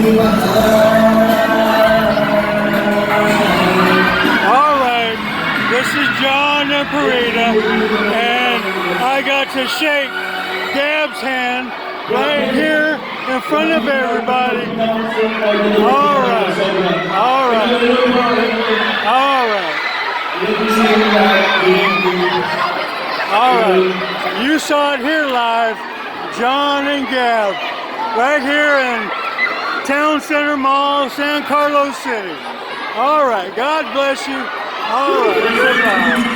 All right, this is John and Parita, and I got to shake Gab's hand right here in front of everybody. All right, all right, all right, all right. You saw it here live, John and Gab, right here in Town Center Mall, San Carlos City. All right, God bless you. All right, goodbye.